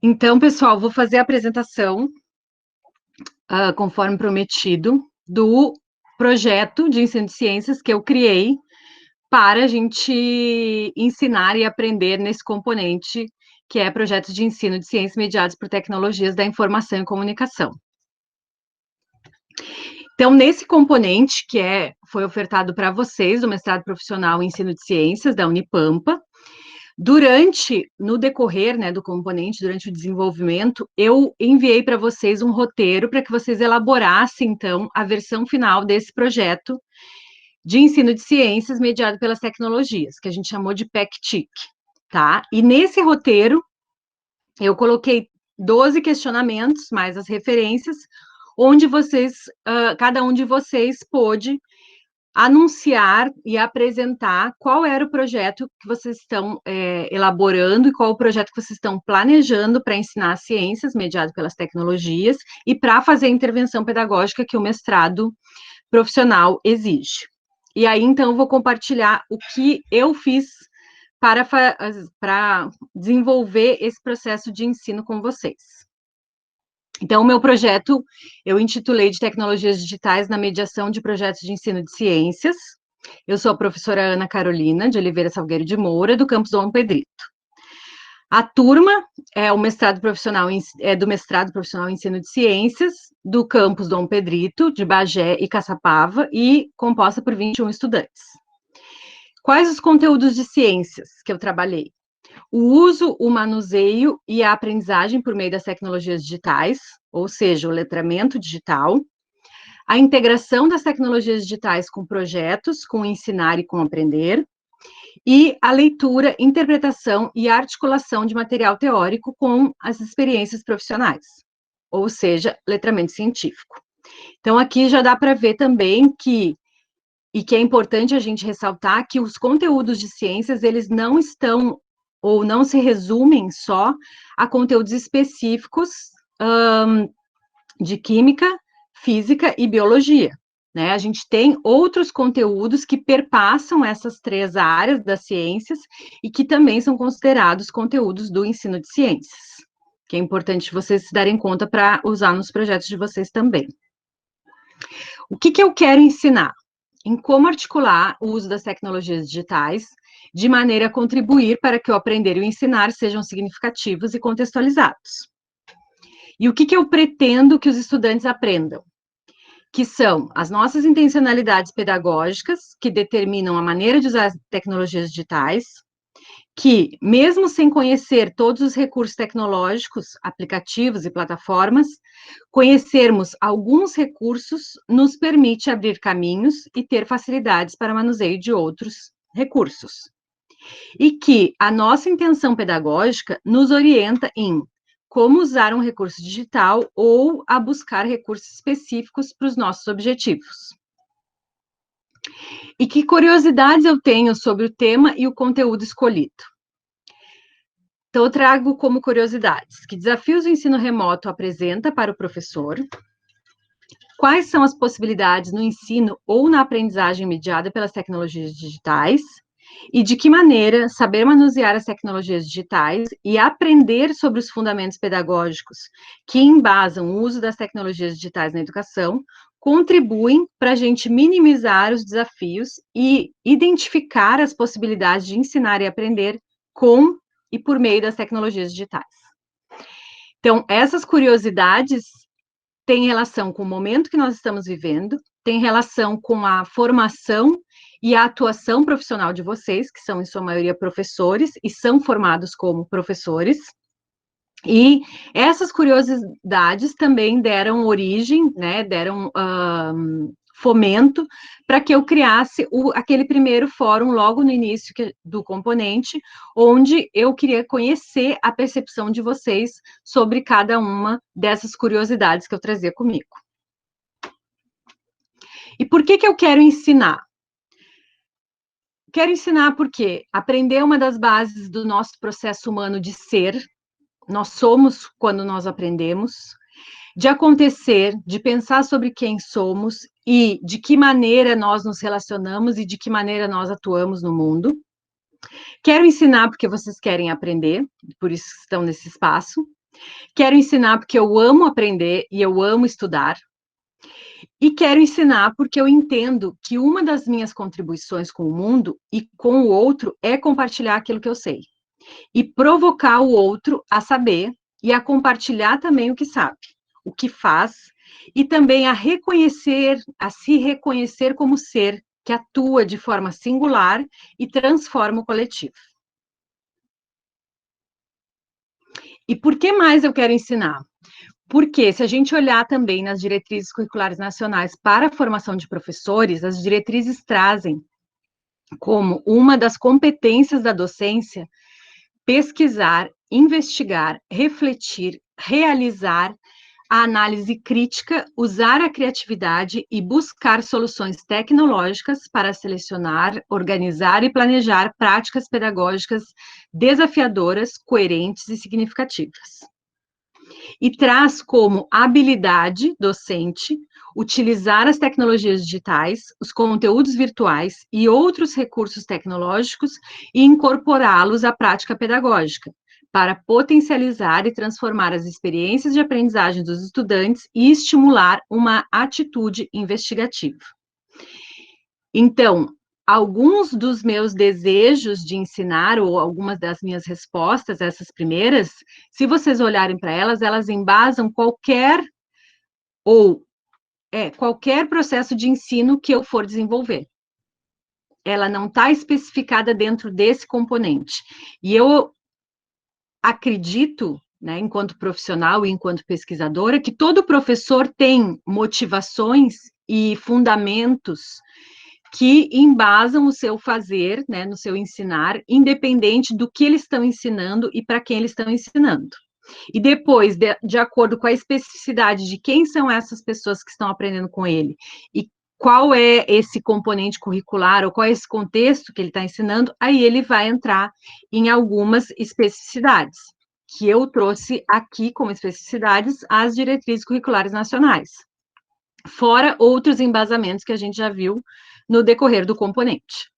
Então, pessoal, vou fazer a apresentação, conforme prometido, do projeto de ensino de ciências que eu criei para a gente ensinar e aprender nesse componente, que é projetos de ensino de ciências mediados por tecnologias da informação e comunicação. Então, nesse componente, foi ofertado para vocês, do mestrado profissional em ensino de ciências, da Unipampa, no decorrer, né, do componente, durante o desenvolvimento, eu enviei para vocês um roteiro para que vocês elaborassem, então, a versão final desse projeto de ensino de ciências mediado pelas tecnologias, que a gente chamou de PEC-TIC, tá? E nesse roteiro, eu coloquei 12 questionamentos, mais as referências, onde cada um de vocês pôde anunciar e apresentar qual era o projeto que vocês estão elaborando e qual o projeto que vocês estão planejando para ensinar ciências mediado pelas tecnologias e para fazer a intervenção pedagógica que o mestrado profissional exige. E aí, então, eu vou compartilhar o que eu fiz para desenvolver esse processo de ensino com vocês. Então, o meu projeto, eu intitulei de Tecnologias Digitais na Mediação de Projetos de Ensino de Ciências. Eu sou a professora Ana Carolina de Oliveira Salgueiro de Moura, do campus Dom Pedrito. A turma é do mestrado profissional em Ensino de Ciências, do campus Dom Pedrito, de Bagé e Caçapava, e composta por 21 estudantes. Quais os conteúdos de ciências que eu trabalhei? O uso, o manuseio e a aprendizagem por meio das tecnologias digitais, ou seja, o letramento digital, a integração das tecnologias digitais com projetos, com ensinar e com aprender, e a leitura, interpretação e articulação de material teórico com as experiências profissionais, ou seja, letramento científico. Então, aqui já dá para ver também que é importante a gente ressaltar que os conteúdos de ciências, eles não estão ou não se resumem só a conteúdos específicos de química, física e biologia, né? A gente tem outros conteúdos que perpassam essas três áreas das ciências e que também são considerados conteúdos do ensino de ciências, que é importante vocês se darem conta para usar nos projetos de vocês também. O que eu quero ensinar? Em como articular o uso das tecnologias digitais de maneira a contribuir para que o aprender e o ensinar sejam significativos e contextualizados. E o que eu pretendo que os estudantes aprendam? Que são as nossas intencionalidades pedagógicas, que determinam a maneira de usar as tecnologias digitais, que, mesmo sem conhecer todos os recursos tecnológicos, aplicativos e plataformas, conhecermos alguns recursos nos permite abrir caminhos e ter facilidades para manuseio de outros recursos. E que a nossa intenção pedagógica nos orienta em como usar um recurso digital ou a buscar recursos específicos para os nossos objetivos. E que curiosidades eu tenho sobre o tema e o conteúdo escolhido? Então, eu trago como curiosidades: que desafios o ensino remoto apresenta para o professor? Quais são as possibilidades no ensino ou na aprendizagem mediada pelas tecnologias digitais? E de que maneira saber manusear as tecnologias digitais e aprender sobre os fundamentos pedagógicos que embasam o uso das tecnologias digitais na educação contribuem para a gente minimizar os desafios e identificar as possibilidades de ensinar e aprender com e por meio das tecnologias digitais. Então, essas curiosidades têm relação com o momento que nós estamos vivendo, tem relação com a formação e a atuação profissional de vocês, que são, em sua maioria, professores, e são formados como professores. E essas curiosidades também deram origem, né, deram fomento para que eu criasse aquele primeiro fórum logo no início do componente, onde eu queria conhecer a percepção de vocês sobre cada uma dessas curiosidades que eu trazia comigo. E por que eu quero ensinar? Quero ensinar porque aprender é uma das bases do nosso processo humano de ser. Nós somos quando nós aprendemos, de acontecer, de pensar sobre quem somos e de que maneira nós nos relacionamos e de que maneira nós atuamos no mundo. Quero ensinar porque vocês querem aprender, por isso estão nesse espaço. Quero ensinar porque eu amo aprender e eu amo estudar. E quero ensinar porque eu entendo que uma das minhas contribuições com o mundo e com o outro é compartilhar aquilo que eu sei. E provocar o outro a saber e a compartilhar também o que sabe, o que faz, e também a se reconhecer como ser que atua de forma singular e transforma o coletivo. E por que mais eu quero ensinar? Porque, se a gente olhar também nas diretrizes curriculares nacionais para a formação de professores, as diretrizes trazem como uma das competências da docência pesquisar, investigar, refletir, realizar a análise crítica, usar a criatividade e buscar soluções tecnológicas para selecionar, organizar e planejar práticas pedagógicas desafiadoras, coerentes e significativas. E traz como habilidade docente utilizar as tecnologias digitais, os conteúdos virtuais e outros recursos tecnológicos e incorporá-los à prática pedagógica, para potencializar e transformar as experiências de aprendizagem dos estudantes e estimular uma atitude investigativa. Então, alguns dos meus desejos de ensinar, ou algumas das minhas respostas, essas primeiras, se vocês olharem para elas, elas embasam qualquer processo de ensino que eu for desenvolver. Ela não está especificada dentro desse componente. E eu acredito, né, enquanto profissional e enquanto pesquisadora, que todo professor tem motivações e fundamentos que embasam o seu fazer, né, no seu ensinar, independente do que eles estão ensinando e para quem eles estão ensinando. E depois, de acordo com a especificidade de quem são essas pessoas que estão aprendendo com ele, e qual é esse componente curricular, ou qual é esse contexto que ele está ensinando, aí ele vai entrar em algumas especificidades, que eu trouxe aqui como especificidades as diretrizes curriculares nacionais, fora outros embasamentos que a gente já viu no decorrer do componente.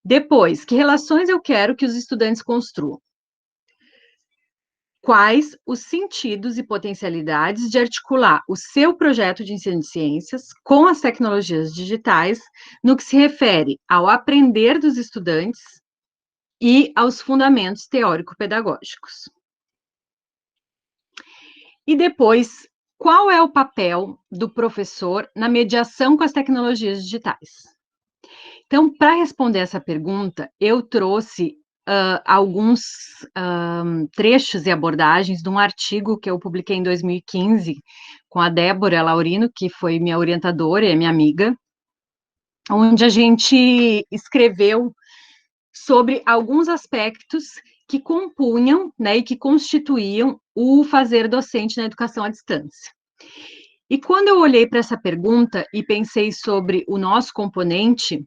Depois, que relações eu quero que os estudantes construam? Quais os sentidos e potencialidades de articular o seu projeto de ensino de ciências com as tecnologias digitais no que se refere ao aprender dos estudantes e aos fundamentos teórico-pedagógicos? E depois, qual é o papel do professor na mediação com as tecnologias digitais? Então, para responder essa pergunta, eu trouxe alguns trechos e abordagens de um artigo que eu publiquei em 2015 com a Débora Laurino, que foi minha orientadora e minha amiga, onde a gente escreveu sobre alguns aspectos que compunham, né, e que constituíam o fazer docente na educação à distância. E quando eu olhei para essa pergunta e pensei sobre o nosso componente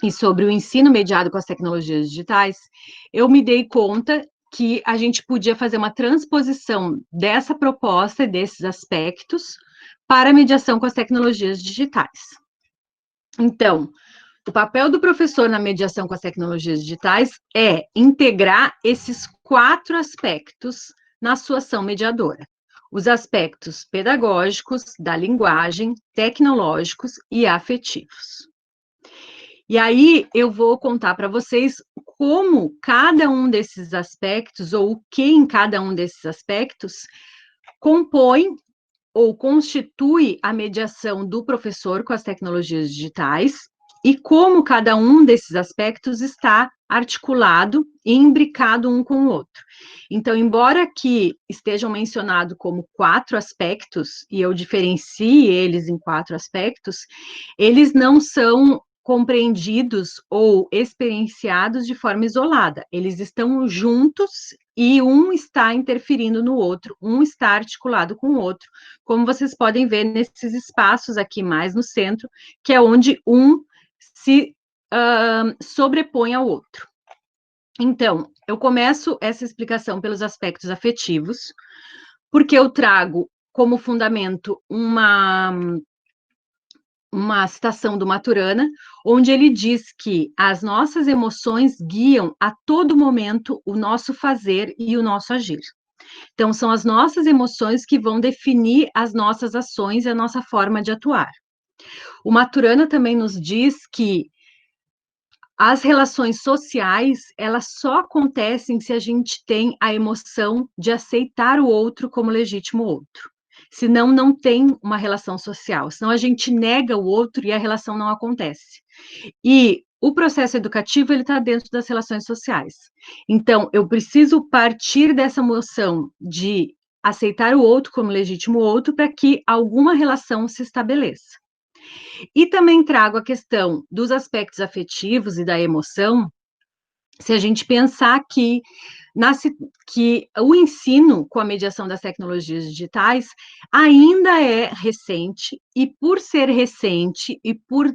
e sobre o ensino mediado com as tecnologias digitais, eu me dei conta que a gente podia fazer uma transposição dessa proposta, desses aspectos, para a mediação com as tecnologias digitais. Então, o papel do professor na mediação com as tecnologias digitais é integrar esses 4 aspectos na sua ação mediadora. Os aspectos pedagógicos, da linguagem, tecnológicos e afetivos. E aí eu vou contar para vocês como cada um desses aspectos, ou o que em cada um desses aspectos, compõe ou constitui a mediação do professor com as tecnologias digitais, e como cada um desses aspectos está articulado e imbricado um com o outro. Então, embora aqui estejam mencionados como 4 aspectos, e eu diferencie eles em 4 aspectos, eles não são compreendidos ou experienciados de forma isolada. Eles estão juntos e um está interferindo no outro, um está articulado com o outro, como vocês podem ver nesses espaços aqui mais no centro, que é onde um se sobrepõe ao outro. Então, eu começo essa explicação pelos aspectos afetivos, porque eu trago como fundamento uma citação do Maturana, onde ele diz que as nossas emoções guiam a todo momento o nosso fazer e o nosso agir. Então, são as nossas emoções que vão definir as nossas ações e a nossa forma de atuar. O Maturana também nos diz que as relações sociais, elas só acontecem se a gente tem a emoção de aceitar o outro como legítimo outro. Senão, não tem uma relação social. Senão, a gente nega o outro e a relação não acontece. E o processo educativo, ele está dentro das relações sociais. Então, eu preciso partir dessa moção de aceitar o outro como legítimo outro para que alguma relação se estabeleça. E também trago a questão dos aspectos afetivos e da emoção, se a gente pensar que o ensino com a mediação das tecnologias digitais ainda é recente, e por ser recente e por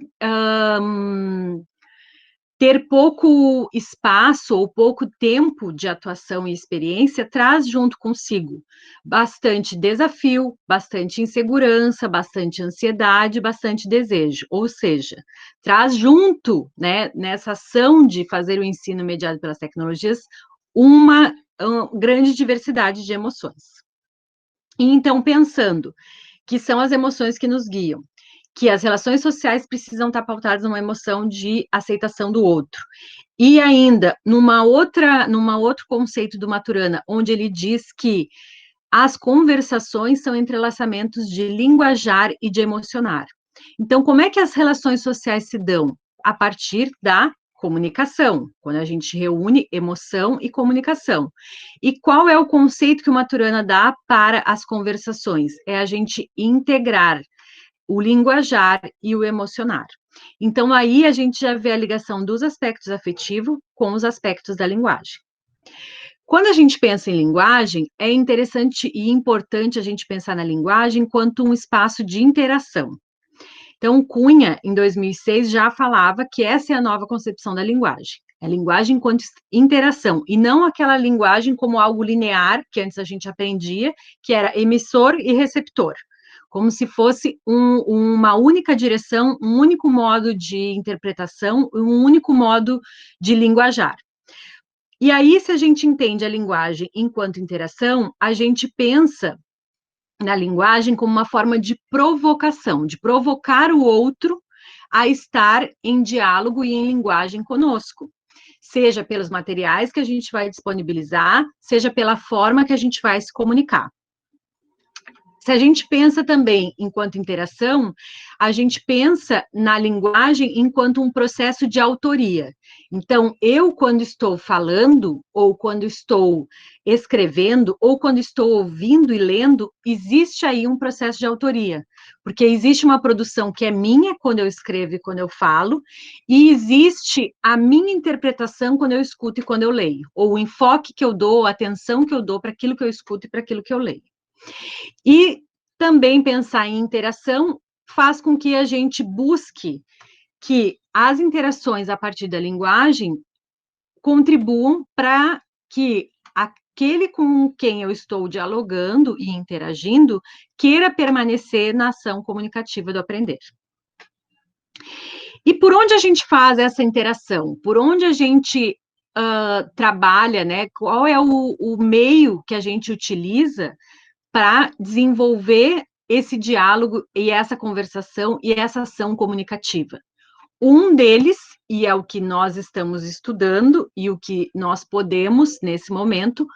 ter pouco espaço ou pouco tempo de atuação e experiência, traz junto consigo bastante desafio, bastante insegurança, bastante ansiedade, bastante desejo. Ou seja, traz junto, né, nessa ação de fazer o ensino mediado pelas tecnologias, uma grande diversidade de emoções. E então, pensando que são as emoções que nos guiam, que as relações sociais precisam estar pautadas numa emoção de aceitação do outro. E ainda, outro conceito do Maturana, onde ele diz que as conversações são entrelaçamentos de linguajar e de emocionar. Então, como é que as relações sociais se dão? A partir da comunicação, quando a gente reúne emoção e comunicação. E qual é o conceito que o Maturana dá para as conversações? É a gente integrar o linguajar e o emocionar. Então, aí a gente já vê a ligação dos aspectos afetivos com os aspectos da linguagem. Quando a gente pensa em linguagem, é interessante e importante a gente pensar na linguagem enquanto um espaço de interação. Então, Cunha, em 2006, já falava que essa é a nova concepção da linguagem. A linguagem enquanto interação, e não aquela linguagem como algo linear, que antes a gente aprendia, que era emissor e receptor, como se fosse uma única direção, um único modo de interpretação, um único modo de linguajar. E aí, se a gente entende a linguagem enquanto interação, a gente pensa na linguagem como uma forma de provocação, de provocar o outro a estar em diálogo e em linguagem conosco, seja pelos materiais que a gente vai disponibilizar, seja pela forma que a gente vai se comunicar. Se a gente pensa também enquanto interação, a gente pensa na linguagem enquanto um processo de autoria. Então, eu, quando estou falando, ou quando estou escrevendo, ou quando estou ouvindo e lendo, existe aí um processo de autoria, porque existe uma produção que é minha quando eu escrevo e quando eu falo, e existe a minha interpretação quando eu escuto e quando eu leio, ou o enfoque que eu dou, a atenção que eu dou para aquilo que eu escuto e para aquilo que eu leio. E também pensar em interação faz com que a gente busque que as interações a partir da linguagem contribuam para que aquele com quem eu estou dialogando e interagindo queira permanecer na ação comunicativa do aprender. E por onde a gente faz essa interação? Por onde a gente trabalha, né? Qual é o meio que a gente utiliza para desenvolver esse diálogo e essa conversação e essa ação comunicativa? Um deles, e é o que nós estamos estudando e o que nós podemos, nesse momento,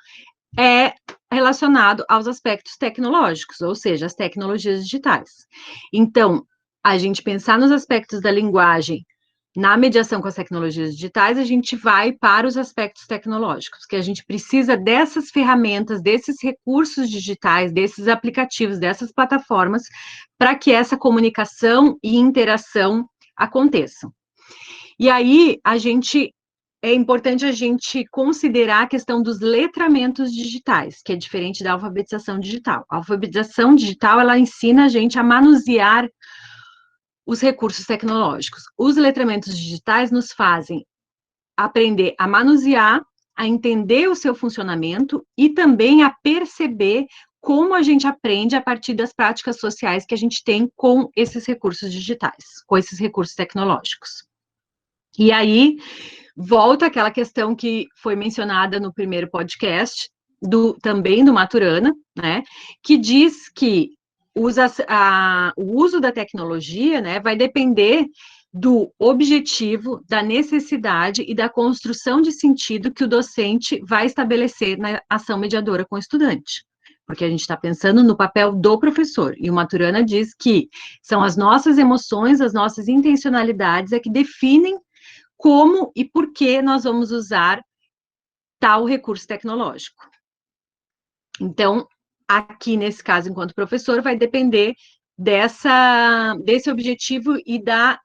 é relacionado aos aspectos tecnológicos, ou seja, as tecnologias digitais. Então, a gente pensar nos aspectos da linguagem na mediação com as tecnologias digitais, a gente vai para os aspectos tecnológicos, que a gente precisa dessas ferramentas, desses recursos digitais, desses aplicativos, dessas plataformas, para que essa comunicação e interação aconteçam. E aí, é importante a gente considerar a questão dos letramentos digitais, que é diferente da alfabetização digital. A alfabetização digital, ela ensina a gente a manusear os recursos tecnológicos. Os letramentos digitais nos fazem aprender a manusear, a entender o seu funcionamento e também a perceber como a gente aprende a partir das práticas sociais que a gente tem com esses recursos digitais, com esses recursos tecnológicos. E aí, volta aquela questão que foi mencionada no primeiro podcast, também do Maturana, né, que diz que o uso da tecnologia, né, vai depender do objetivo, da necessidade e da construção de sentido que o docente vai estabelecer na ação mediadora com o estudante. Porque a gente está pensando no papel do professor, e o Maturana diz que são as nossas emoções, as nossas intencionalidades é que definem como e por que nós vamos usar tal recurso tecnológico. Então, aqui nesse caso, enquanto professor, vai depender desse objetivo e da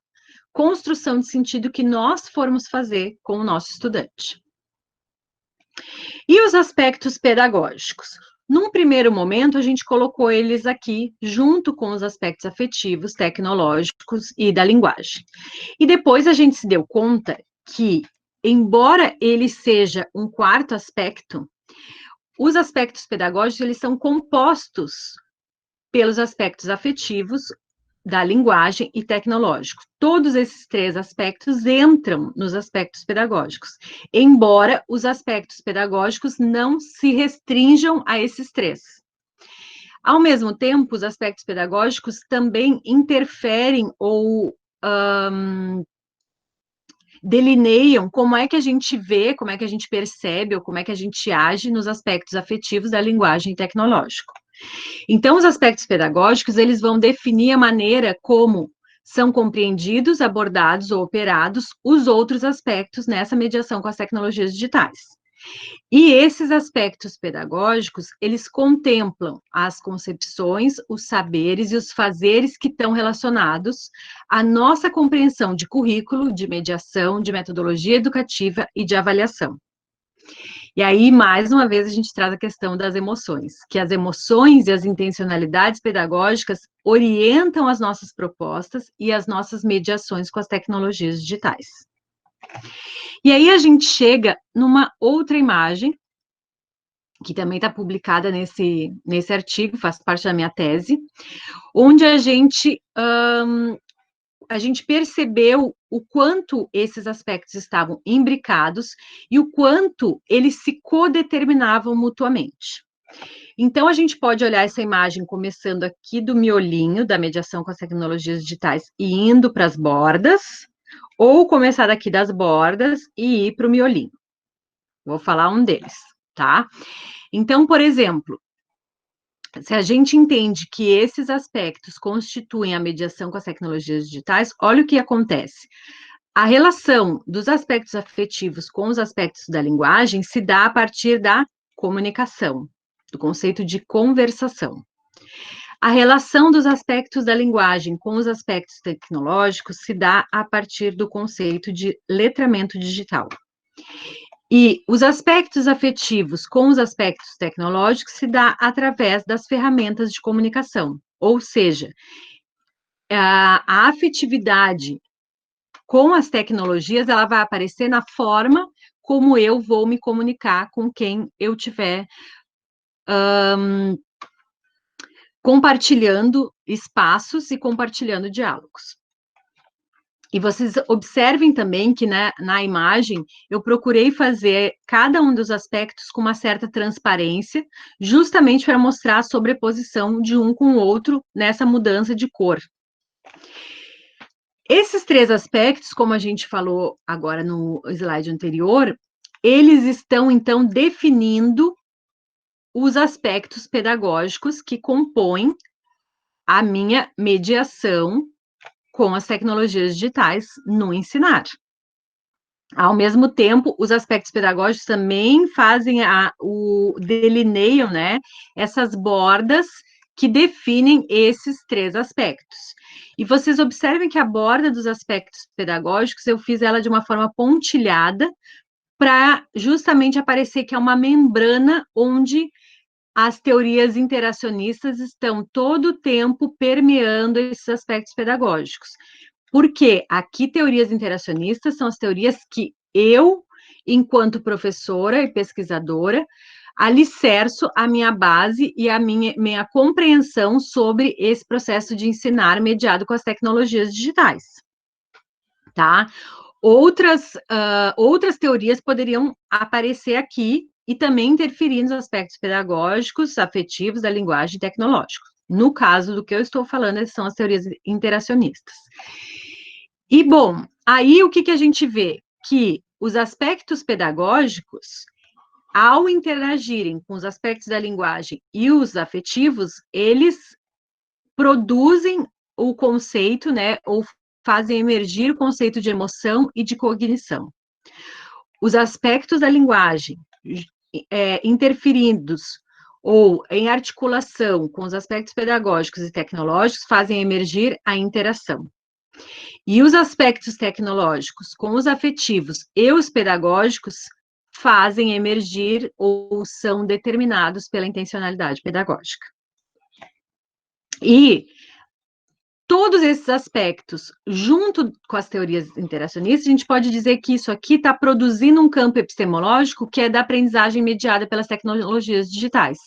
construção de sentido que nós formos fazer com o nosso estudante. E os aspectos pedagógicos? Num primeiro momento, a gente colocou eles aqui, junto com os aspectos afetivos, tecnológicos e da linguagem. E depois a gente se deu conta que, embora ele seja um quarto aspecto, os aspectos pedagógicos, eles são compostos pelos aspectos afetivos, da linguagem e tecnológico. Todos esses três aspectos entram nos aspectos pedagógicos, embora os aspectos pedagógicos não se restringam a esses três. Ao mesmo tempo, os aspectos pedagógicos também interferem ou delineiam como é que a gente vê, como é que a gente percebe ou como é que a gente age nos aspectos afetivos da linguagem e tecnológico. Então, os aspectos pedagógicos, eles vão definir a maneira como são compreendidos, abordados ou operados os outros aspectos nessa mediação com as tecnologias digitais. E esses aspectos pedagógicos, eles contemplam as concepções, os saberes e os fazeres que estão relacionados à nossa compreensão de currículo, de mediação, de metodologia educativa e de avaliação. E aí, mais uma vez, a gente traz a questão das emoções, que as emoções e as intencionalidades pedagógicas orientam as nossas propostas e as nossas mediações com as tecnologias digitais. E aí a gente chega numa outra imagem, que também está publicada nesse artigo, faz parte da minha tese, onde a gente percebeu o quanto esses aspectos estavam imbricados e o quanto eles se codeterminavam mutuamente. Então, a gente pode olhar essa imagem começando aqui do miolinho da mediação com as tecnologias digitais e indo para as bordas, ou começar daqui das bordas e ir para o miolinho. Vou falar um deles, tá? Então, por exemplo, se a gente entende que esses aspectos constituem a mediação com as tecnologias digitais, olha o que acontece. A relação dos aspectos afetivos com os aspectos da linguagem se dá a partir da comunicação, do conceito de conversação. A relação dos aspectos da linguagem com os aspectos tecnológicos se dá a partir do conceito de letramento digital. E os aspectos afetivos com os aspectos tecnológicos se dá através das ferramentas de comunicação, ou seja, a afetividade com as tecnologias, ela vai aparecer na forma como eu vou me comunicar com quem eu tiver compartilhando espaços e compartilhando diálogos. E vocês observem também que na imagem eu procurei fazer cada um dos aspectos com uma certa transparência, justamente para mostrar a sobreposição de um com o outro nessa mudança de cor. Esses três aspectos, como a gente falou agora no slide anterior, eles estão, então, definindo os aspectos pedagógicos que compõem a minha mediação com as tecnologias digitais no ensinar. Ao mesmo tempo, os aspectos pedagógicos também fazem delineiam, né, essas bordas que definem esses três aspectos. E vocês observem que a borda dos aspectos pedagógicos, eu fiz ela de uma forma pontilhada, para justamente aparecer que é uma membrana onde as teorias interacionistas estão todo o tempo permeando esses aspectos pedagógicos. Porque aqui teorias interacionistas são as teorias que eu, enquanto professora e pesquisadora, alicerço a minha base e a minha compreensão sobre esse processo de ensinar mediado com as tecnologias digitais, tá? Outras teorias poderiam aparecer aqui, e também interferir nos aspectos pedagógicos, afetivos da linguagem tecnológica. No caso do que eu estou falando, são as teorias interacionistas. E, bom, aí o que a gente vê? Que os aspectos pedagógicos, ao interagirem com os aspectos da linguagem e os afetivos, eles produzem o conceito, né, ou fazem emergir o conceito de emoção e de cognição. Os aspectos da linguagem interferindo ou em articulação com os aspectos pedagógicos e tecnológicos fazem emergir a interação. E os aspectos tecnológicos com os afetivos e os pedagógicos fazem emergir ou são determinados pela intencionalidade pedagógica. E todos esses aspectos, junto com as teorias interacionistas, a gente pode dizer que isso aqui está produzindo um campo epistemológico que é da aprendizagem mediada pelas tecnologias digitais.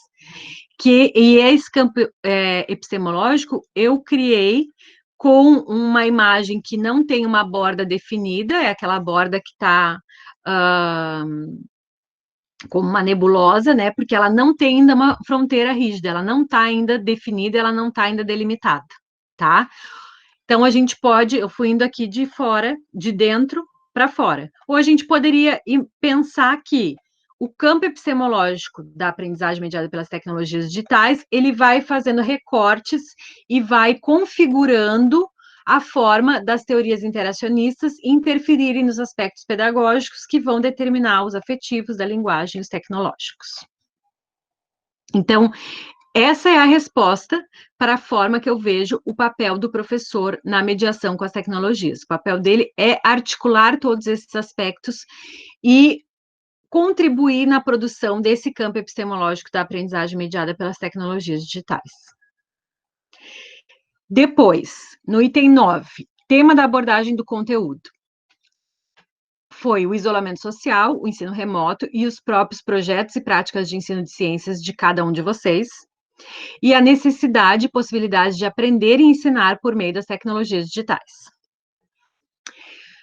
E esse campo epistemológico eu criei com uma imagem que não tem uma borda definida, é aquela borda que está como uma nebulosa, né? Porque ela não tem ainda uma fronteira rígida, ela não está ainda definida, ela não está ainda delimitada, tá? Então, a gente pode, eu fui indo aqui de fora, de dentro para fora. Ou a gente poderia pensar que o campo epistemológico da aprendizagem mediada pelas tecnologias digitais, ele vai fazendo recortes e vai configurando a forma das teorias interacionistas interferirem nos aspectos pedagógicos que vão determinar os afetivos da linguagem e os tecnológicos. Então, essa é a resposta para a forma que eu vejo o papel do professor na mediação com as tecnologias. O papel dele é articular todos esses aspectos e contribuir na produção desse campo epistemológico da aprendizagem mediada pelas tecnologias digitais. Depois, no item 9, tema da abordagem do conteúdo. Foi o isolamento social, o ensino remoto e os próprios projetos e práticas de ensino de ciências de cada um de vocês, e a necessidade e possibilidade de aprender e ensinar por meio das tecnologias digitais.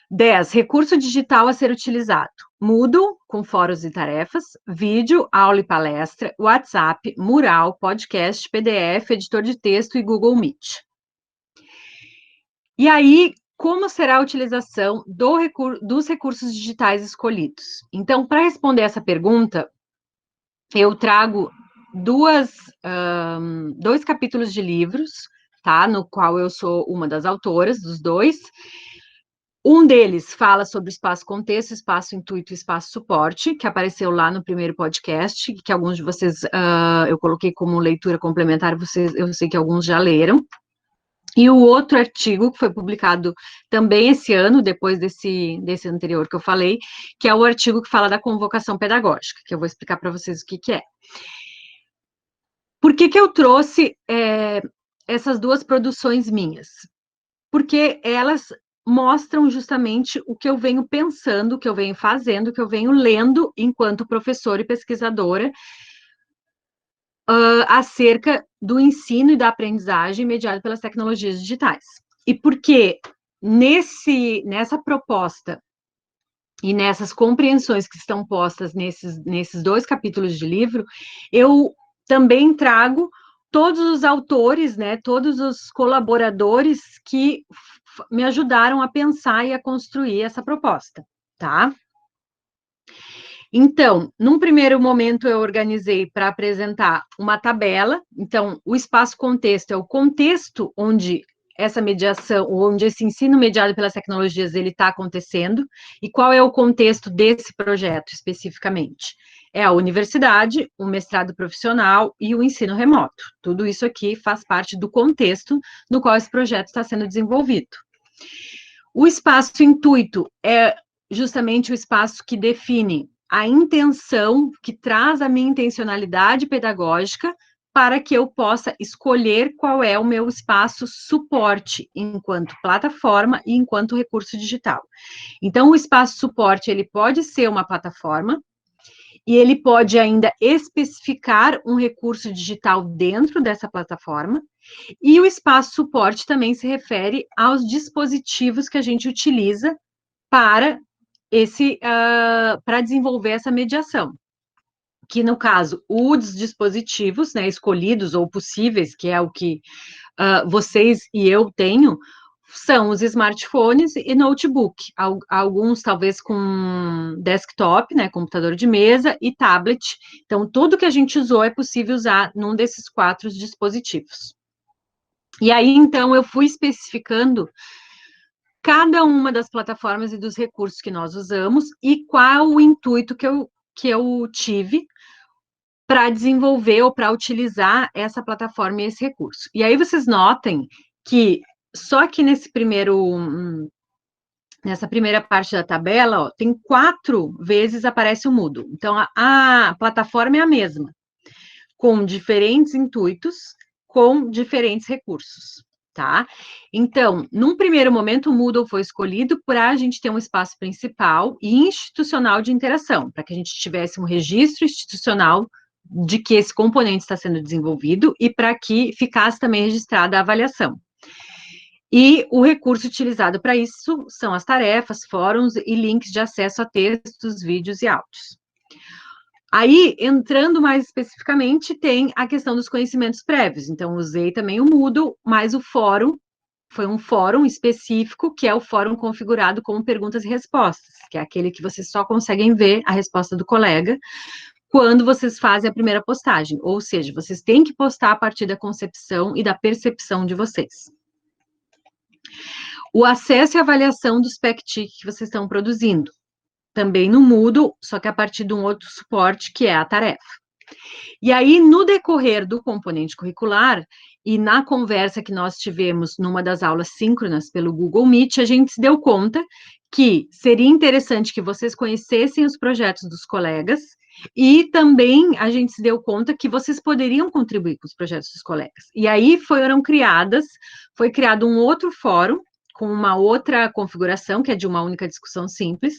10. Recurso digital a ser utilizado. Moodle, com fóruns e tarefas, vídeo, aula e palestra, WhatsApp, mural, podcast, PDF, editor de texto e Google Meet. E aí, como será a utilização dos recursos digitais escolhidos? Então, para responder essa pergunta, eu trago dois capítulos de livros, tá? No qual eu sou uma das autoras dos dois. Um deles fala sobre o espaço contexto, espaço intuito e espaço suporte, que apareceu lá no primeiro podcast, que alguns de vocês eu coloquei como leitura complementar, eu sei que alguns já leram. E o outro artigo, que foi publicado também esse ano, depois desse anterior que eu falei, que é o artigo que fala da convocação pedagógica, que eu vou explicar para vocês o que é. Por que eu trouxe essas duas produções minhas? Porque elas mostram justamente o que eu venho pensando, o que eu venho fazendo, o que eu venho lendo enquanto professora e pesquisadora acerca do ensino e da aprendizagem mediada pelas tecnologias digitais. E porque nessa proposta e nessas compreensões que estão postas nesses dois capítulos de livro, eu também trago todos os autores, né, todos os colaboradores que me ajudaram a pensar e a construir essa proposta, tá? Então, num primeiro momento, eu organizei para apresentar uma tabela. Então, o espaço contexto é o contexto onde essa mediação, onde esse ensino mediado pelas tecnologias ele está acontecendo, e qual é o contexto desse projeto especificamente? É a universidade, o mestrado profissional e o ensino remoto. Tudo isso aqui faz parte do contexto no qual esse projeto está sendo desenvolvido. O espaço intuito é justamente o espaço que define a intenção, que traz a minha intencionalidade pedagógica para que eu possa escolher qual é o meu espaço suporte enquanto plataforma e enquanto recurso digital. Então, o espaço suporte, ele pode ser uma plataforma e ele pode ainda especificar um recurso digital dentro dessa plataforma, e o espaço suporte também se refere aos dispositivos que a gente utiliza para desenvolver essa mediação. que no caso, os dispositivos, né, escolhidos ou possíveis, que é o que vocês e eu tenho, são os smartphones e notebook, alguns talvez com desktop, né, computador de mesa e tablet. Então, tudo que a gente usou é possível usar num desses 4 dispositivos. E aí, então, eu fui especificando cada uma das plataformas e dos recursos que nós usamos e qual o intuito que eu tive para desenvolver ou para utilizar essa plataforma e esse recurso. E aí vocês notem que só que nessa primeira parte da tabela, ó, tem 4 vezes aparece o Moodle. Então, a plataforma é a mesma, com diferentes intuitos, com diferentes recursos, tá? Então, num primeiro momento, o Moodle foi escolhido para a gente ter um espaço principal e institucional de interação, para que a gente tivesse um registro institucional de que esse componente está sendo desenvolvido e para que ficasse também registrada a avaliação. E o recurso utilizado para isso são as tarefas, fóruns e links de acesso a textos, vídeos e áudios. Aí, entrando mais especificamente, tem a questão dos conhecimentos prévios. Então, usei também o Moodle, mas o fórum foi um fórum específico, que é o fórum configurado como perguntas e respostas, que é aquele que vocês só conseguem ver a resposta do colega quando vocês fazem a primeira postagem. Ou seja, vocês têm que postar a partir da concepção e da percepção de vocês. O acesso e avaliação dos PECTIC que vocês estão produzindo. Também no Moodle, só que a partir de um outro suporte, que é a tarefa. E aí, no decorrer do componente curricular, e na conversa que nós tivemos numa das aulas síncronas pelo Google Meet, a gente se deu conta que seria interessante que vocês conhecessem os projetos dos colegas, e também a gente se deu conta que vocês poderiam contribuir com os projetos dos colegas. E aí foi criado um outro fórum, com uma outra configuração, que é de uma única discussão simples.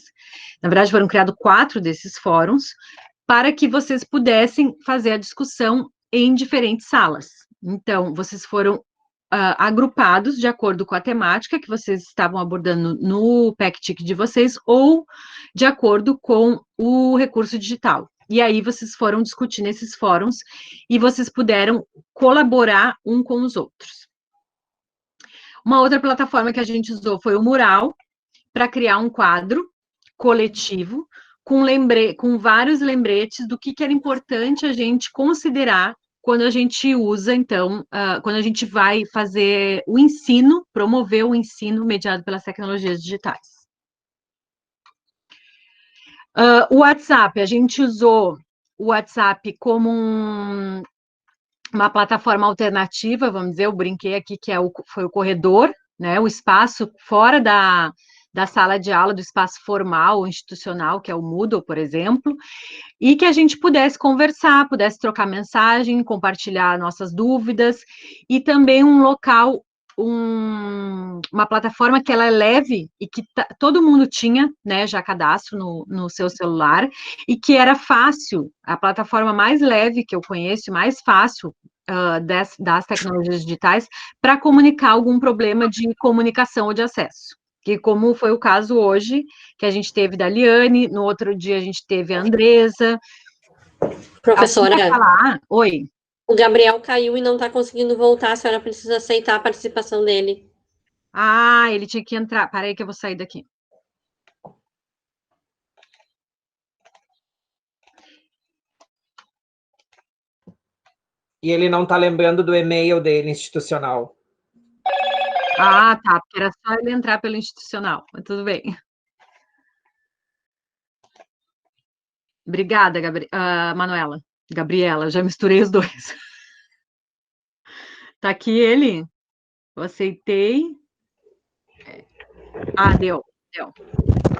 Na verdade, foram criados 4 desses fóruns, para que vocês pudessem fazer a discussão em diferentes salas. Então, vocês foram agrupados de acordo com a temática que vocês estavam abordando no PECTIC de vocês, ou de acordo com o recurso digital. E aí, vocês foram discutir nesses fóruns, e vocês puderam colaborar um com os outros. Uma outra plataforma que a gente usou foi o Mural, para criar um quadro coletivo, com vários lembretes do que era importante a gente considerar quando a gente usa, então, quando a gente vai fazer o ensino, promover o ensino mediado pelas tecnologias digitais. O WhatsApp, a gente usou o WhatsApp como uma plataforma alternativa, vamos dizer, eu brinquei aqui que foi o corredor, né, o espaço fora da sala de aula, do espaço formal ou institucional, que é o Moodle, por exemplo, e que a gente pudesse conversar, pudesse trocar mensagem, compartilhar nossas dúvidas, e também um local, uma plataforma que ela é leve e que todo mundo tinha, né, já cadastro no seu celular, e que era fácil, a plataforma mais leve que eu conheço, mais fácil das tecnologias digitais, para comunicar algum problema de comunicação ou de acesso. Que como foi o caso hoje, que a gente teve da Liane, no outro dia a gente teve a Andresa. Professora, oi. O Gabriel caiu e não está conseguindo voltar, a senhora precisa aceitar a participação dele. Ah, ele tinha que entrar, peraí que eu vou sair daqui. E ele não está lembrando do e-mail dele institucional. Ah, tá, porque era só ele entrar pelo institucional, mas tudo bem. Obrigada, Manuela. Gabriela, já misturei os dois. Tá aqui ele. Eu aceitei. Ah, deu.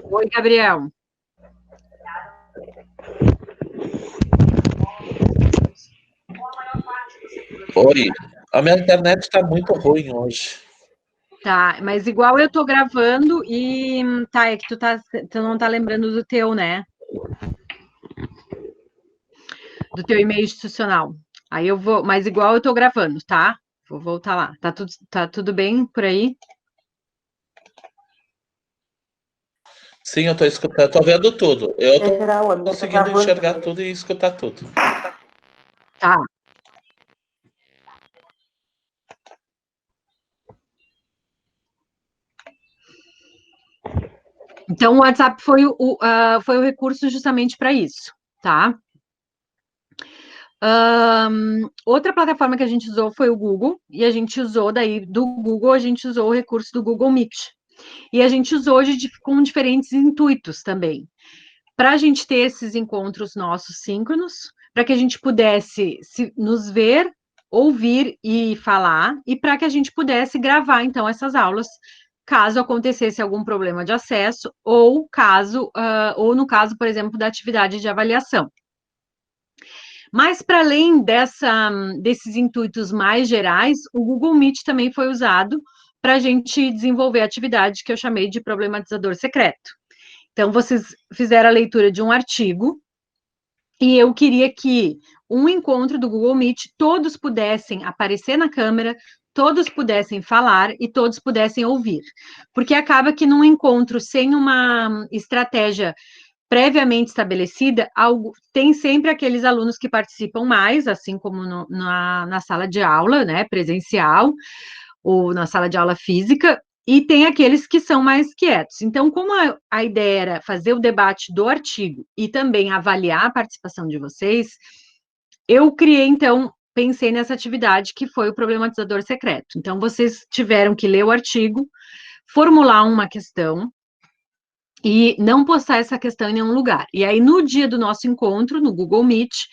Oi, Gabriel. Oi, a minha internet está muito ruim hoje. Tá, mas igual eu tô gravando e tá, é que tu não tá lembrando do teu, né? Do teu e-mail institucional. Aí eu vou, mas igual eu tô gravando, tá? Vou voltar lá. Tá tudo bem por aí? Sim, eu estou escutando, estou vendo tudo. Eu É estou geral, a minha tá conseguindo travando enxergar também. tudo e escutar tudo. Tá. Então, o WhatsApp foi o recurso justamente para isso, tá? Outra plataforma que a gente usou foi o Google, e a gente usou daí, do Google, a gente usou o recurso do Google Meet. E a gente usou com diferentes intuitos também. Para a gente ter esses encontros nossos síncronos, para que a gente pudesse nos ver, ouvir e falar, e para que a gente pudesse gravar, então, essas aulas, caso acontecesse algum problema de acesso, ou ou no caso, por exemplo, da atividade de avaliação. Mas, para além desses intuitos mais gerais, o Google Meet também foi usado para a gente desenvolver a atividade que eu chamei de problematizador secreto. Então, vocês fizeram a leitura de um artigo, e eu queria que um encontro do Google Meet, todos pudessem aparecer na câmera, todos pudessem falar e todos pudessem ouvir. Porque acaba que num encontro sem uma estratégia previamente estabelecida, tem sempre aqueles alunos que participam mais, assim como na sala de aula, né, presencial, ou na sala de aula física, e tem aqueles que são mais quietos. Então, como a ideia era fazer o debate do artigo e também avaliar a participação de vocês, eu criei, então, pensei nessa atividade que foi o problematizador secreto. Então, vocês tiveram que ler o artigo, formular uma questão, e não postar essa questão em nenhum lugar. E aí, no dia do nosso encontro, no Google Meet,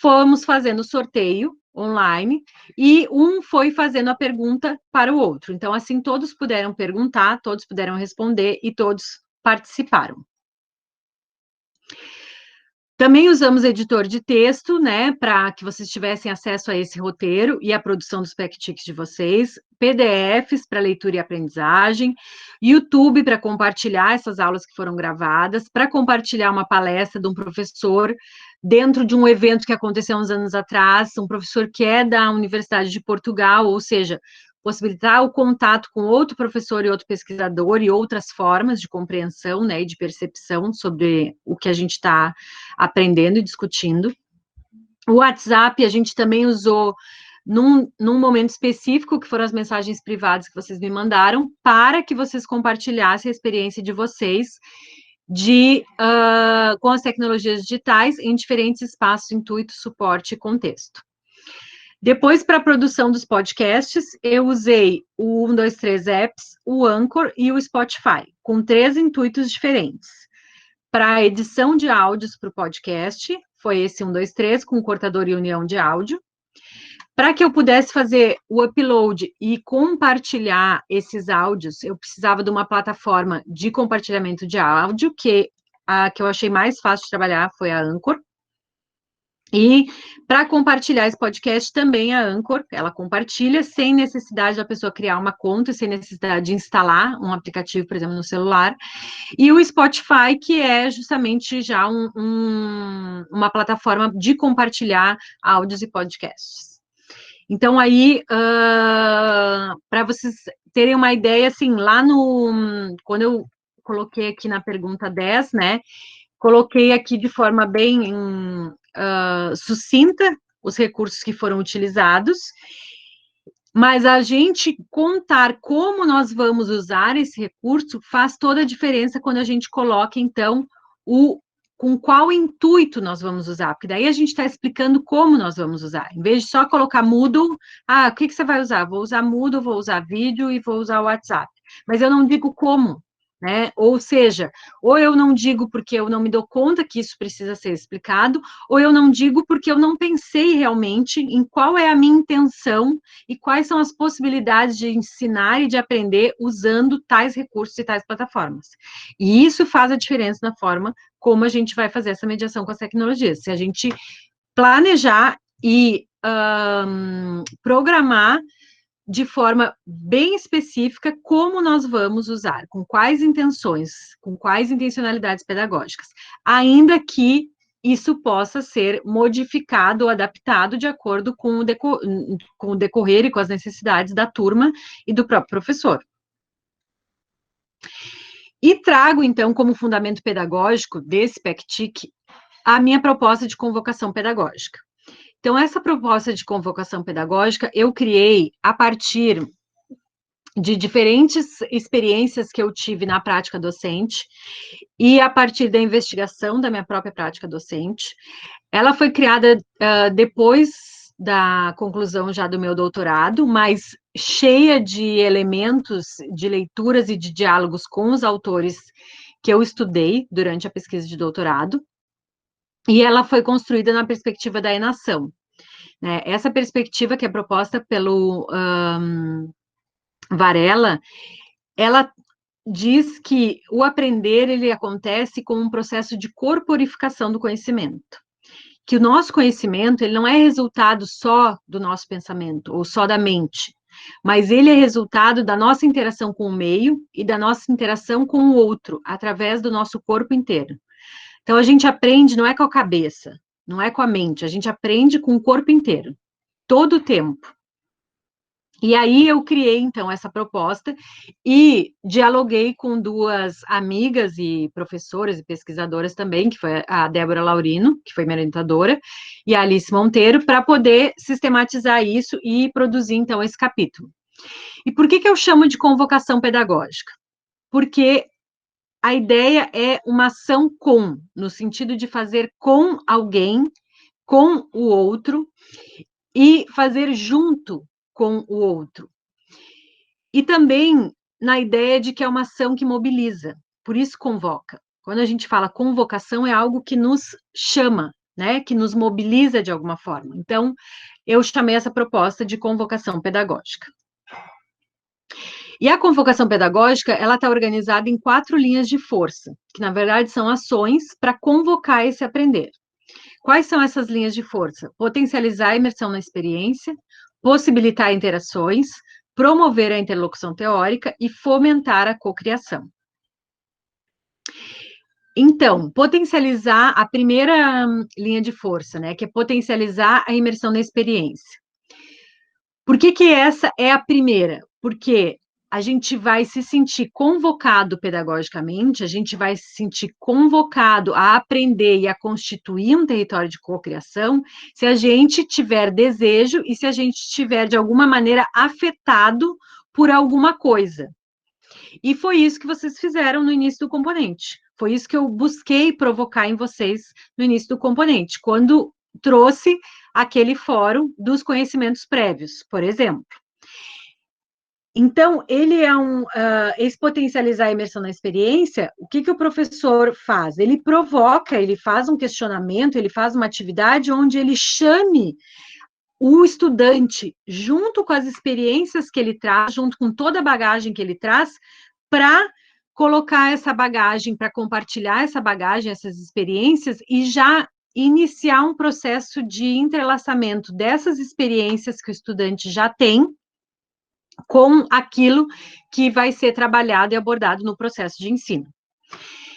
fomos fazendo sorteio online, e um foi fazendo a pergunta para o outro. Então, assim, todos puderam perguntar, todos puderam responder, e todos participaram. Também usamos editor de texto, né, para que vocês tivessem acesso a esse roteiro e a produção dos fact-checks de vocês, PDFs para leitura e aprendizagem, YouTube para compartilhar essas aulas que foram gravadas, para compartilhar uma palestra de um professor dentro de um evento que aconteceu uns anos atrás, um professor que é da Universidade de Portugal, ou seja, possibilitar o contato com outro professor e outro pesquisador e outras formas de compreensão, né, e de percepção sobre o que a gente está aprendendo e discutindo. O WhatsApp a gente também usou num momento específico, que foram as mensagens privadas que vocês me mandaram, para que vocês compartilhassem a experiência de vocês com as tecnologias digitais em diferentes espaços, intuito, suporte e contexto. Depois, para a produção dos podcasts, eu usei o 123 Apps, o Anchor e o Spotify, com 3 intuitos diferentes. Para a edição de áudios para o podcast, foi esse 123, com cortador e união de áudio. Para que eu pudesse fazer o upload e compartilhar esses áudios, eu precisava de uma plataforma de compartilhamento de áudio, que a que eu achei mais fácil de trabalhar foi a Anchor. E para compartilhar esse podcast também a Anchor, ela compartilha sem necessidade da pessoa criar uma conta, sem necessidade de instalar um aplicativo, por exemplo, no celular. E o Spotify, que é justamente já uma plataforma de compartilhar áudios e podcasts. Então, aí, para vocês terem uma ideia, assim, quando eu coloquei aqui na pergunta 10, né, coloquei aqui de forma bem sucinta os recursos que foram utilizados, mas a gente contar como nós vamos usar esse recurso faz toda a diferença quando a gente coloca, então, com qual intuito nós vamos usar, porque daí a gente está explicando como nós vamos usar, em vez de só colocar Moodle, o que você vai usar? Vou usar Moodle, vou usar vídeo e vou usar o WhatsApp, mas eu não digo como, né? Ou seja, ou eu não digo porque eu não me dou conta que isso precisa ser explicado, ou eu não digo porque eu não pensei realmente em qual é a minha intenção e quais são as possibilidades de ensinar e de aprender usando tais recursos e tais plataformas. E isso faz a diferença na forma como a gente vai fazer essa mediação com as tecnologias. Se a gente planejar e programar de forma bem específica como nós vamos usar, com quais intenções, com quais intencionalidades pedagógicas, ainda que isso possa ser modificado ou adaptado de acordo com o decorrer e com as necessidades da turma e do próprio professor. E trago, então, como fundamento pedagógico desse PECTIC, a minha proposta de convocação pedagógica. Então, essa proposta de convocação pedagógica eu criei a partir de diferentes experiências que eu tive na prática docente e a partir da investigação da minha própria prática docente. Ela foi criada depois da conclusão já do meu doutorado, mas cheia de elementos, de leituras e de diálogos com os autores que eu estudei durante a pesquisa de doutorado, e ela foi construída na perspectiva da enação. Né? Essa perspectiva que é proposta pelo Varela, ela diz que o aprender, ele acontece como um processo de corporificação do conhecimento. Que o nosso conhecimento, ele não é resultado só do nosso pensamento, ou só da mente, mas ele é resultado da nossa interação com o meio e da nossa interação com o outro, através do nosso corpo inteiro. Então, a gente aprende, não é com a cabeça, não é com a mente, a gente aprende com o corpo inteiro, todo o tempo. E aí eu criei, então, essa proposta e dialoguei com duas amigas e professoras e pesquisadoras também, que foi a Débora Laurino, que foi minha orientadora, e a Alice Monteiro, para poder sistematizar isso e produzir, então, esse capítulo. E por que eu chamo de convocação pedagógica? Porque a ideia é uma ação com, no sentido de fazer com alguém, com o outro, e fazer junto com o outro. E também na ideia de que é uma ação que mobiliza, por isso convoca. Quando a gente fala convocação, é algo que nos chama, né, que nos mobiliza de alguma forma. Então, eu chamei essa proposta de convocação pedagógica. E a convocação pedagógica, ela está organizada em 4 linhas de força, que na verdade são ações para convocar esse aprender. Quais são essas linhas de força? Potencializar a imersão na experiência, possibilitar interações, promover a interlocução teórica e fomentar a cocriação. Então, potencializar a primeira linha de força, né, que é potencializar a imersão na experiência. Por que essa é a primeira? Porque a gente vai se sentir convocado pedagogicamente, a gente vai se sentir convocado a aprender e a constituir um território de cocriação, se a gente tiver desejo e se a gente estiver, de alguma maneira, afetado por alguma coisa. E foi isso que vocês fizeram no início do componente. Foi isso que eu busquei provocar em vocês no início do componente, quando trouxe aquele fórum dos conhecimentos prévios, por exemplo. Então, ele é esse potencializar a imersão na experiência, o que o professor faz? Ele provoca, ele faz um questionamento, ele faz uma atividade onde ele chame o estudante, junto com as experiências que ele traz, junto com toda a bagagem que ele traz, para colocar essa bagagem, para compartilhar essa bagagem, essas experiências, e já iniciar um processo de entrelaçamento dessas experiências que o estudante já tem, com aquilo que vai ser trabalhado e abordado no processo de ensino.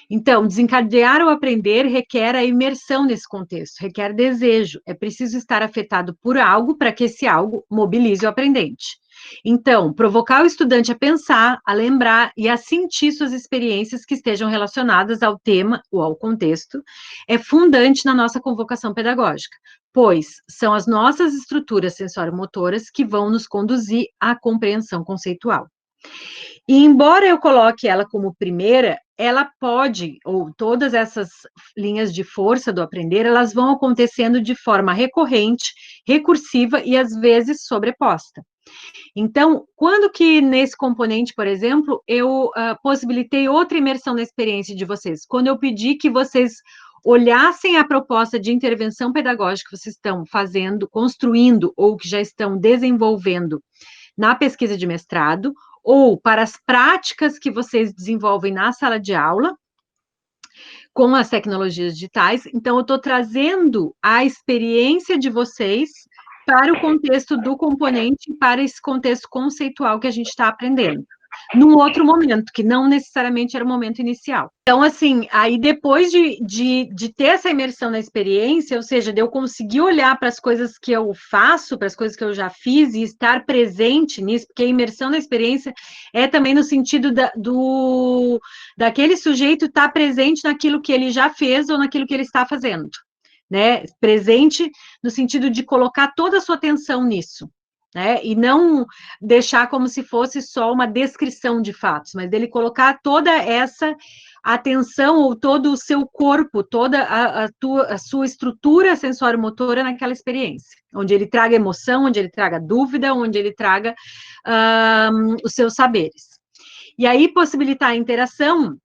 Então, desencadear o aprender requer a imersão nesse contexto, requer desejo, é preciso estar afetado por algo para que esse algo mobilize o aprendente. Então, provocar o estudante a pensar, a lembrar e a sentir suas experiências que estejam relacionadas ao tema ou ao contexto é fundante na nossa convocação pedagógica, pois são as nossas estruturas sensório-motoras que vão nos conduzir à compreensão conceitual. E embora eu coloque ela como primeira, ela pode, ou todas essas linhas de força do aprender, elas vão acontecendo de forma recorrente, recursiva e às vezes sobreposta. Então, quando que nesse componente, por exemplo, eu possibilitei outra imersão na experiência de vocês? Quando eu pedi que vocês olhassem a proposta de intervenção pedagógica que vocês estão fazendo, construindo, ou que já estão desenvolvendo na pesquisa de mestrado, ou para as práticas que vocês desenvolvem na sala de aula, com as tecnologias digitais. Então, eu estou trazendo a experiência de vocês para o contexto do componente, para esse contexto conceitual que a gente está aprendendo. num outro momento, que não necessariamente era o momento inicial. Então, assim, aí depois de ter essa imersão na experiência, ou seja, de eu conseguir olhar para as coisas que eu faço, para as coisas que eu já fiz e estar presente nisso, porque a imersão na experiência é também no sentido daquele sujeito estar presente naquilo que ele já fez ou naquilo que ele está fazendo, né? Presente no sentido de colocar toda a sua atenção nisso, né? E não deixar como se fosse só uma descrição de fatos, mas dele colocar toda essa atenção ou todo o seu corpo, toda a sua estrutura sensório-motora naquela experiência, onde ele traga emoção, onde ele traga dúvida, onde ele traga os seus saberes. E aí, possibilitar a interação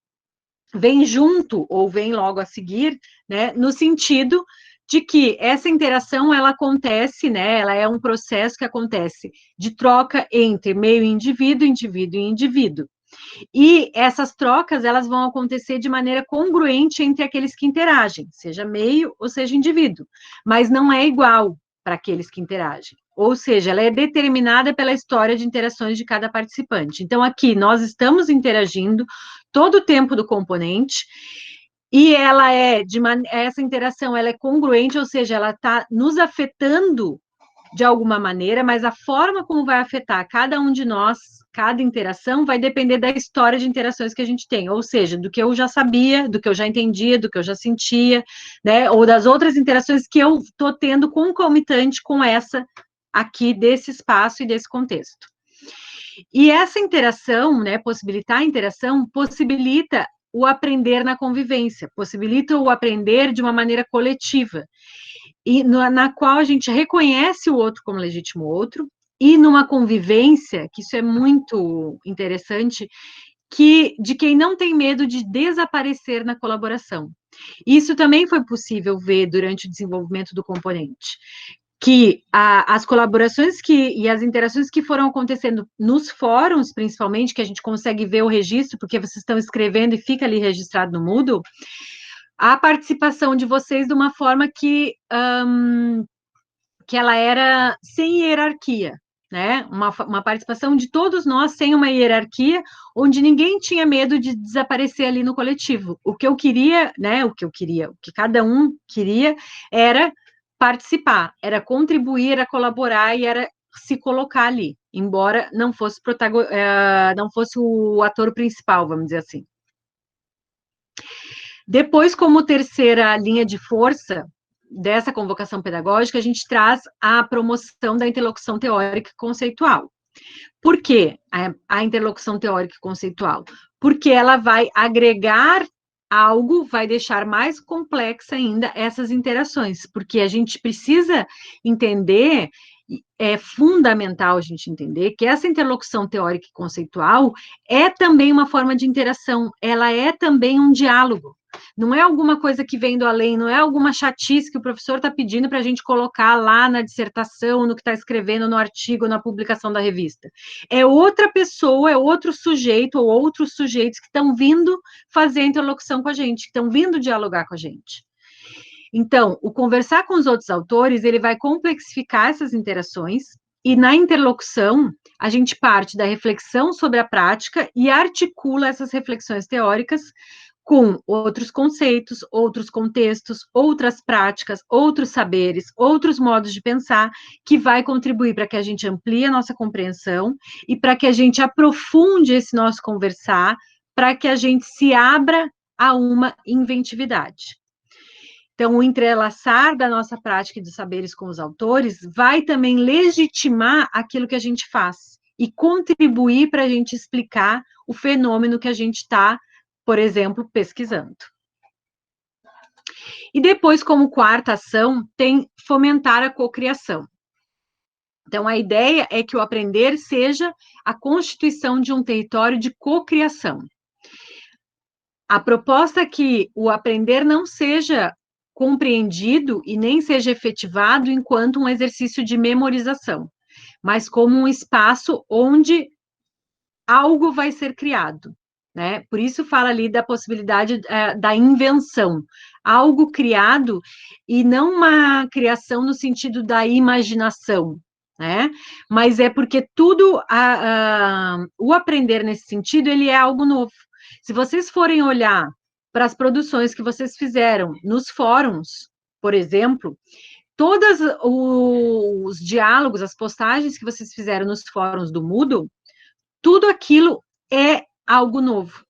vem junto, ou vem logo a seguir, né, no sentido de que essa interação, ela acontece, né, ela é um processo que acontece de troca entre meio indivíduo, indivíduo e indivíduo. E essas trocas, elas vão acontecer de maneira congruente entre aqueles que interagem, seja meio ou seja indivíduo, mas não é igual para aqueles que interagem. Ou seja, ela é determinada pela história de interações de cada participante. Então, aqui, nós estamos interagindo todo o tempo do componente, e ela essa interação, ela é congruente, ou seja, ela está nos afetando de alguma maneira, mas a forma como vai afetar cada um de nós, cada interação, vai depender da história de interações que a gente tem, ou seja, do que eu já sabia, do que eu já entendia, do que eu já sentia, né, ou das outras interações que eu estou tendo concomitante com essa aqui desse espaço e desse contexto. E essa interação, né, possibilitar a interação, possibilita o aprender na convivência, possibilita o aprender de uma maneira coletiva, e na qual a gente reconhece o outro como legítimo outro, e numa convivência, que isso é muito interessante, de quem não tem medo de desaparecer na colaboração. Isso também foi possível ver durante o desenvolvimento do componente, que as colaborações e as interações que foram acontecendo nos fóruns, principalmente, que a gente consegue ver o registro, porque vocês estão escrevendo e fica ali registrado no Moodle, a participação de vocês de uma forma que ela era sem hierarquia, né? Uma participação de todos nós sem uma hierarquia, onde ninguém tinha medo de desaparecer ali no coletivo. O que eu queria, né? O que cada um queria era participar, era contribuir, era colaborar e era se colocar ali, embora não fosse o ator principal, vamos dizer assim. Depois, como terceira linha de força dessa convocação pedagógica, a gente traz a promoção da interlocução teórica e conceitual. Por que a interlocução teórica e conceitual? Porque ela vai agregar algo, vai deixar mais complexa ainda essas interações, porque a gente precisa entender, é fundamental a gente entender que essa interlocução teórica e conceitual é também uma forma de interação, ela é também um diálogo. Não é alguma coisa que vem do além, não é alguma chatice que o professor está pedindo para a gente colocar lá na dissertação, no que está escrevendo, no artigo, na publicação da revista. É outra pessoa, é outro sujeito ou outros sujeitos que estão vindo fazer interlocução com a gente, que estão vindo dialogar com a gente. Então, o conversar com os outros autores, ele vai complexificar essas interações, e na interlocução, a gente parte da reflexão sobre a prática e articula essas reflexões teóricas com outros conceitos, outros contextos, outras práticas, outros saberes, outros modos de pensar, que vai contribuir para que a gente amplie a nossa compreensão e para que a gente aprofunde esse nosso conversar, para que a gente se abra a uma inventividade. Então, o entrelaçar da nossa prática e dos saberes com os autores vai também legitimar aquilo que a gente faz e contribuir para a gente explicar o fenômeno que a gente está, por exemplo, pesquisando. E depois, como quarta ação, tem fomentar a cocriação. Então, a ideia é que o aprender seja a constituição de um território de cocriação. A proposta é que o aprender não seja compreendido e nem seja efetivado enquanto um exercício de memorização, mas como um espaço onde algo vai ser criado, né? Por isso fala ali da possibilidade da invenção, algo criado e não uma criação no sentido da imaginação, né? Mas é porque tudo, o aprender nesse sentido, ele é algo novo. Se vocês forem olhar para as produções que vocês fizeram nos fóruns, por exemplo, todos os diálogos, as postagens que vocês fizeram nos fóruns do Moodle, tudo aquilo é algo novo.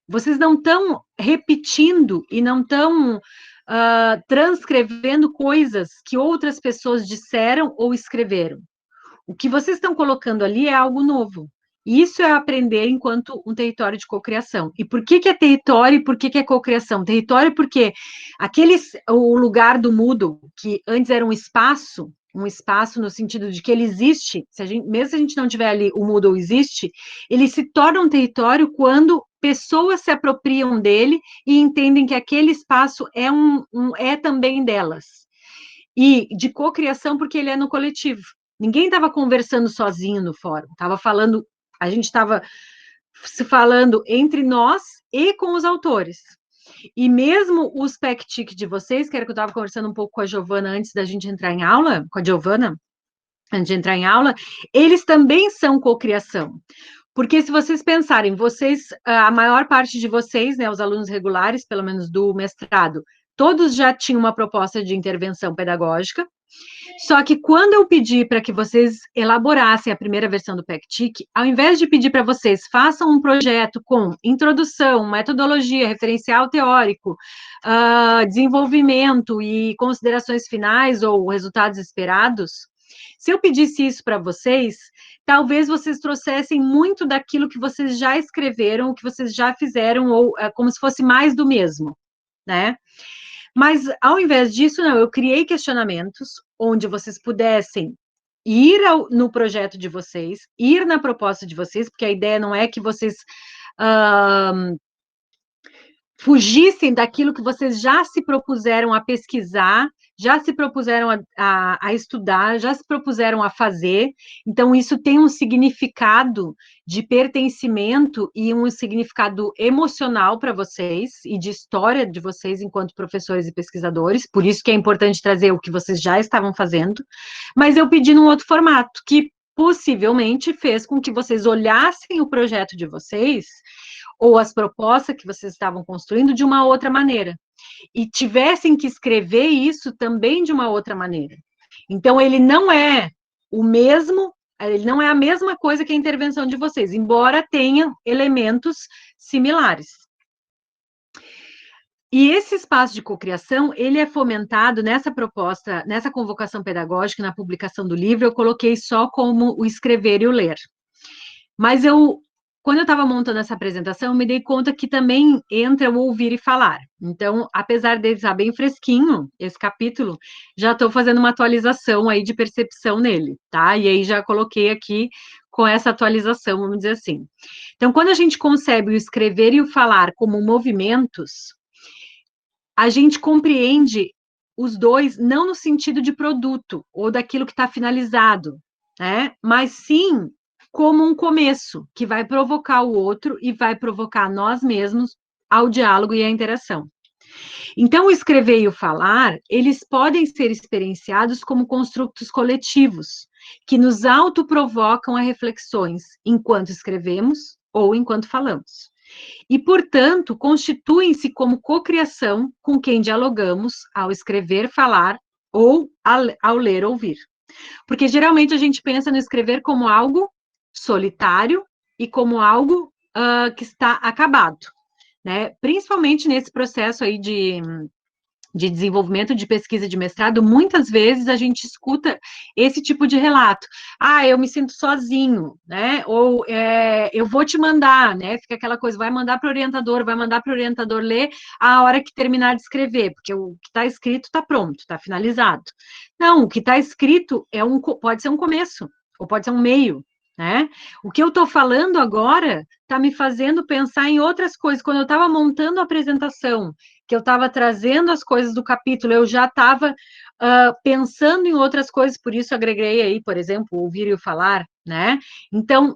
Vocês não estão repetindo e não estão transcrevendo coisas que outras pessoas disseram ou escreveram. O que vocês estão colocando ali é algo novo. Isso é aprender enquanto um território de cocriação. E por que é território e por que é cocriação? Território porque o lugar do Moodle, que antes era um espaço no sentido de que ele existe, mesmo se a gente não tiver ali, o Moodle existe, ele se torna um território quando pessoas se apropriam dele e entendem que aquele espaço é também delas. E de cocriação porque ele é no coletivo. Ninguém estava conversando sozinho no fórum, a gente estava se falando entre nós e com os autores. E mesmo os PECTIC de vocês, que era que eu estava conversando um pouco com a Giovana antes da gente entrar em aula, eles também são cocriação. Porque se vocês pensarem, a maior parte de vocês, né, os alunos regulares, pelo menos do mestrado, todos já tinham uma proposta de intervenção pedagógica, só que quando eu pedi para que vocês elaborassem a primeira versão do PECTIC, ao invés de pedir para vocês façam um projeto com introdução, metodologia, referencial teórico, desenvolvimento e considerações finais ou resultados esperados, se eu pedisse isso para vocês, talvez vocês trouxessem muito daquilo que vocês já escreveram, que vocês já fizeram, ou como se fosse mais do mesmo, né? Mas, ao invés disso, não, eu criei questionamentos onde vocês pudessem ir no projeto de vocês, ir na proposta de vocês, porque a ideia não é que vocês fugissem daquilo que vocês já se propuseram a pesquisar, já se propuseram a estudar, já se propuseram a fazer. Então, isso tem um significado de pertencimento e um significado emocional para vocês e de história de vocês enquanto professores e pesquisadores. Por isso que é importante trazer o que vocês já estavam fazendo. Mas eu pedi num outro formato, que possivelmente fez com que vocês olhassem o projeto de vocês ou as propostas que vocês estavam construindo de uma outra maneira, e tivessem que escrever isso também de uma outra maneira. Então, ele não é a mesma coisa que a intervenção de vocês, embora tenha elementos similares. E esse espaço de cocriação, ele é fomentado nessa proposta, nessa convocação pedagógica, na publicação do livro, eu coloquei só como o escrever e o ler. Mas quando eu estava montando essa apresentação, eu me dei conta que também entra o ouvir e falar. Então, apesar de estar bem fresquinho, esse capítulo, já estou fazendo uma atualização aí de percepção nele, tá? E aí já coloquei aqui com essa atualização, vamos dizer assim. Então, quando a gente concebe o escrever e o falar como movimentos, a gente compreende os dois não no sentido de produto ou daquilo que está finalizado, né? Mas sim como um começo, que vai provocar o outro e vai provocar nós mesmos ao diálogo e à interação. Então, o escrever e o falar, eles podem ser experienciados como construtos coletivos, que nos autoprovocam a reflexões enquanto escrevemos ou enquanto falamos. E, portanto, constituem-se como cocriação com quem dialogamos ao escrever, falar ou ao ler, ouvir. Porque, geralmente, a gente pensa no escrever como algo solitário e como algo que está acabado, né? Principalmente nesse processo aí de desenvolvimento de pesquisa de mestrado, muitas vezes a gente escuta esse tipo de relato. Ah, eu me sinto sozinho, né? Ou eu vou te mandar, né? Fica aquela coisa, vai mandar para o orientador ler a hora que terminar de escrever, porque o que está escrito está pronto, está finalizado. Não, o que está escrito pode ser um começo, ou pode ser um meio, né? O que eu estou falando agora está me fazendo pensar em outras coisas. Quando eu estava montando a apresentação, que eu estava trazendo as coisas do capítulo, eu já estava pensando em outras coisas, por isso agreguei aí, por exemplo, o ouvir e o falar, né? Então,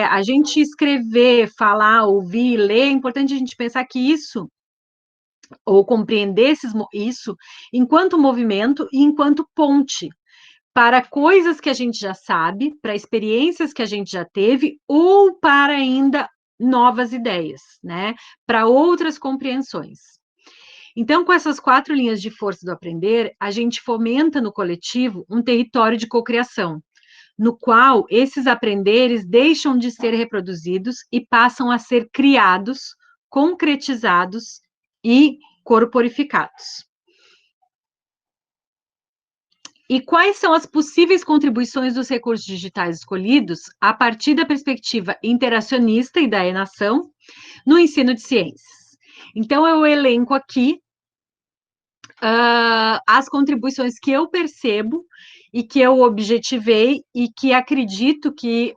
a gente escrever, falar, ouvir, ler, é importante a gente pensar que isso, ou compreender isso, enquanto movimento e enquanto ponte, para coisas que a gente já sabe, para experiências que a gente já teve, ou para ainda novas ideias, né? Para outras compreensões. Então, com essas 4 linhas de força do aprender, a gente fomenta no coletivo um território de cocriação, no qual esses aprenderes deixam de ser reproduzidos e passam a ser criados, concretizados e corporificados. E quais são as possíveis contribuições dos recursos digitais escolhidos a partir da perspectiva interacionista e da enação no ensino de ciências? Então, eu elenco aqui as contribuições que eu percebo e que eu objetivei e que acredito que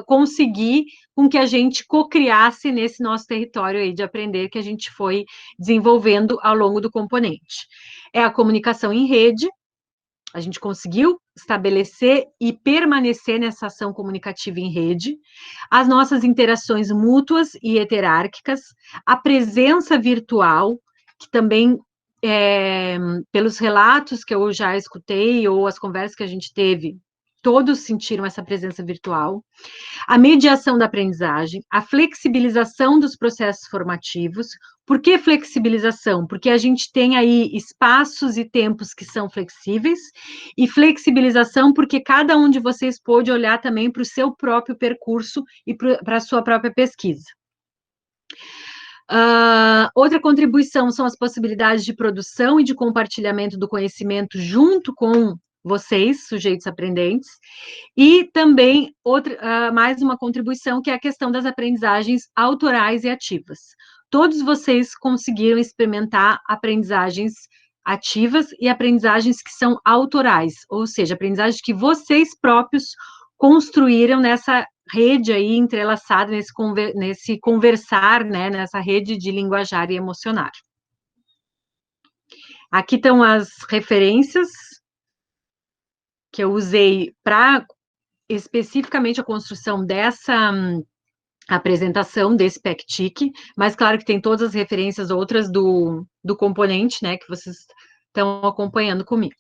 consegui com que a gente cocriasse nesse nosso território aí de aprender que a gente foi desenvolvendo ao longo do componente. É a comunicação em rede, a gente conseguiu estabelecer e permanecer nessa ação comunicativa em rede, as nossas interações mútuas e heterárquicas, a presença virtual, que também, pelos relatos que eu já escutei, ou as conversas que a gente teve, todos sentiram essa presença virtual, a mediação da aprendizagem, a flexibilização dos processos formativos. Por que flexibilização? Porque a gente tem aí espaços e tempos que são flexíveis, e flexibilização porque cada um de vocês pôde olhar também para o seu próprio percurso e para a sua própria pesquisa. Outra contribuição são as possibilidades de produção e de compartilhamento do conhecimento junto com vocês, sujeitos aprendentes, e também mais uma contribuição que é a questão das aprendizagens autorais e ativas. Todos vocês conseguiram experimentar aprendizagens ativas e aprendizagens que são autorais, ou seja, aprendizagens que vocês próprios construíram nessa rede aí entrelaçada, nesse conversar, né, nessa rede de linguajar e emocionar. Aqui estão as referências que eu usei para especificamente a construção dessa apresentação, desse PECTIC, mas claro que tem todas as referências outras do componente, né, que vocês estão acompanhando comigo.